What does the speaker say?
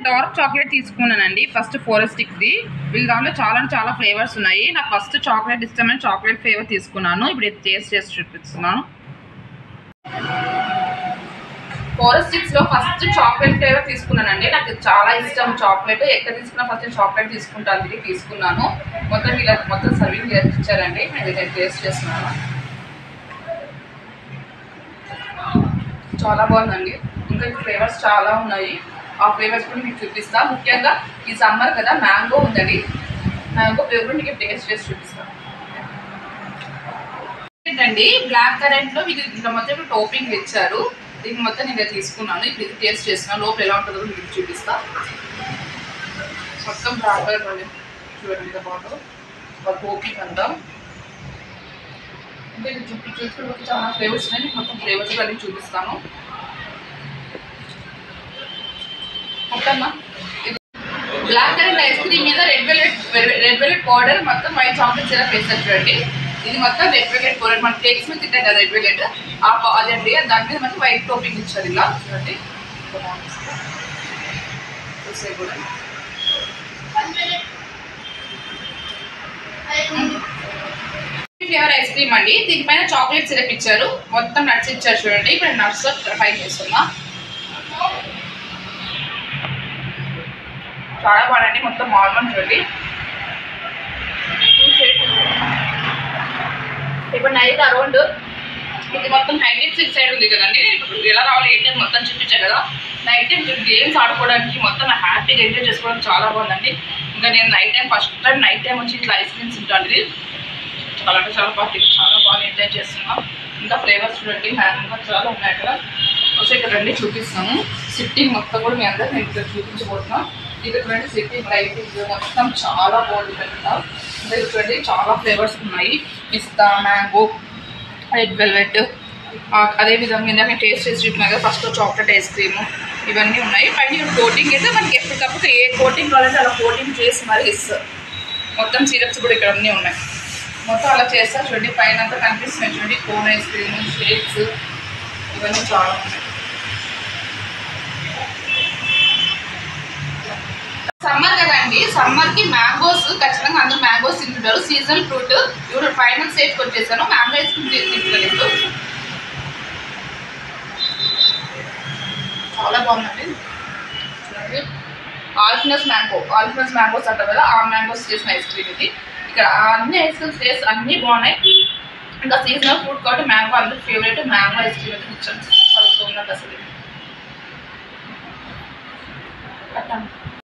Dark chocolate తీసుకున్నానండి. First ఫోరెస్టిక్ది. వీళ్ళ దాంట్లో చాలా ఫ్లేవర్స్ ఉన్నాయి. నాకు ఫస్ట్ చాక్లెట్ ఇష్టమైన చాక్లెట్ ఫ్లేవర్ తీసుకున్నాను. ఇప్పుడు ఇది టేస్ట్ చేసి చూపిస్తున్నాను. ఫోరెస్టిక్స్లో ఫస్ట్ చాక్లెట్ ఫ్లేవర్ తీసుకున్నానండి. నాకు చాలా ఇష్టం చాక్లెట్. ఎక్కడ తీసుకున్నా ఫస్ట్ చాక్లెట్ తీసుకుంటాను. ఇది తీసుకున్నాను. మొత్తం సర్వింగ్ ఇచ్చారండి. నేను ఇది టేస్ట్ చేస్తున్నాను. చాలా బాగుందండి. ఇంకా ఫ్లేవర్స్ చాలా ఉన్నాయి. ఆ ఫ్లేవర్స్ కూడా మీకు చూపిస్తా. ముఖ్యంగా ఈ సమ్మర్ కదా, మ్యాంగో ఉందండి. మ్యాంగో ఫ్లేవర్ మీకు టేస్ట్ చేసి చూపిస్తాను. ఏంటండి బ్లాక్ కరెంట్లో మీకు ఇంకా మొత్తం టోపింగ్ ఇచ్చారు. దీన్ని మొత్తం నేను తీసుకున్నాను. ఇప్పుడు ఇది టేస్ట్ చేస్తున్నాను. లోపల ఎలా ఉంటుందో మీకు చూపిస్తా. మొత్తం బ్లాక్ కలర్ చూడండి ఎంత బాగుంటుందో టోపింగ్ అంతా. అంటే ఇది చూసుకుంటే చాలా ఫ్లేవర్స్ ఉన్నాయి. మీకు మొత్తం ఫ్లేవర్స్ అన్నీ చూపిస్తాను. బ్లాక్ కరెంట్ ఐస్ క్రీమ్ మీద రెడ్ వెల్వెట్ పౌడర్ మొత్తం వైట్ చాక్లెట్ సిరప్ వేస్తారు చూడండి. ఇది మొత్తం రెడ్ వెల్వెట్ పౌడర్ మన కేక్స్ మీద తింటాం కదా రెడ్ వెల్వెట్, అదండి. దాని మీద మొత్తం వైట్ టోపింగ్ ఇచ్చారు ఇలా చూడండి. చూసే కూడా ఫ్లేవర్ ఐస్ క్రీమ్ అండి. దీనిపైన చాక్లెట్ సిరప్ ఇచ్చారు. మొత్తం నట్స్ ఇచ్చారు చూడండి. ఇప్పుడు నట్స్ ట్రై చేస్తున్నా. చాలా బాగుందండి. మొత్తం ఆల్మండ్ చూడండి. ఇప్పుడు నైట్ అరౌండ్ ఇది మొత్తం నైట్ సిక్స్ సైడ్ ఉంది కదండి. ఎలా రావాలి ఏంటి అని మొత్తం చూపించాను కదా. నైట్ టైం గేమ్స్ ఆడుకోవడానికి మొత్తం హ్యాపీగా ఎంజాయ్ చేసుకోవడానికి చాలా బాగుందండి. ఇంకా నేను night time first time night time వచ్చి ఇట్లా ఐస్ క్రీమ్స్ తింటాను. ఇది చాలా అంటే చాలా బాగా ఎంజాయ్ చేస్తున్నాం. ఇంకా ఫ్లేవర్స్ చూడండి. మ్యాంగో చాలా ఉన్నాయి అక్కడ. వచ్చి ఇక్కడ రండి చూపిస్తాము. సిట్టింగ్ మొత్తం కూడా మీ అందరూ నేను ఇక్కడ చూపించబోతున్నాం. ఇక్కడ చూడండి సిట్టింగ్ లైటింగ్ మొత్తం చాలా బాగుంటుంది కదా. ఇంకా చూడండి చాలా ఫ్లేవర్స్ ఉన్నాయి. పిస్తా, మ్యాంగో, రెడ్ వెల్వెట్, అదేవిధంగా ఇందాక టేస్ట్ చేసి చూపిస్తున్నాయి కదా ఫస్ట్ చాక్లెట్ ఐస్ క్రీమ్, ఇవన్నీ ఉన్నాయి. పైన కోటింగ్ అయితే మనకి ఎప్పటికప్పుడు ఏ కోటింగ్ కావాలంటే అలా కోటింగ్ చేసి మరి ఇస్తారు. మొత్తం సిరప్స్ కూడా ఇక్కడ అన్నీ ఉన్నాయి. మొత్తం అలా చేస్తారు చూడండి. పైన అంతా కనిపిస్తున్నాయి చూడండి. కోన్ ఐస్ క్రీమ్, షేక్స్, ఇవన్నీ చాలా ఉన్నాయి. సమ్మర్ కదండి, సమ్మర్కి మ్యాంగోస్ ఖచ్చితంగా అందరూ మ్యాంగోస్ తింటుంటారు. Seasonal fruit. ఇప్పుడు ఫైనల్ స్టేజ్కి వచ్చేసాను. మ్యాంగో ఐస్ క్రీమ్ తింటున్నారు. చాలా బాగుందండి. ఆల్ఫినస్ మ్యాంగోస్ అంటారు కదా, ఆ మ్యాంగోస్ చేసిన ఐస్ క్రీమ్ ఇది. ఇక్కడ అన్ని ఐస్ క్రీమ్స్ టేస్ట్ అన్నీ బాగున్నాయి. ఇంకా సీజనల్ ఫ్రూట్ కాబట్టి మ్యాంగో అందరికి ఫేవరెట్. మ్యాంగో ఐస్ క్రీమ్ అయితే ఇచ్చాను. చాలా బాగున్నది అసలు.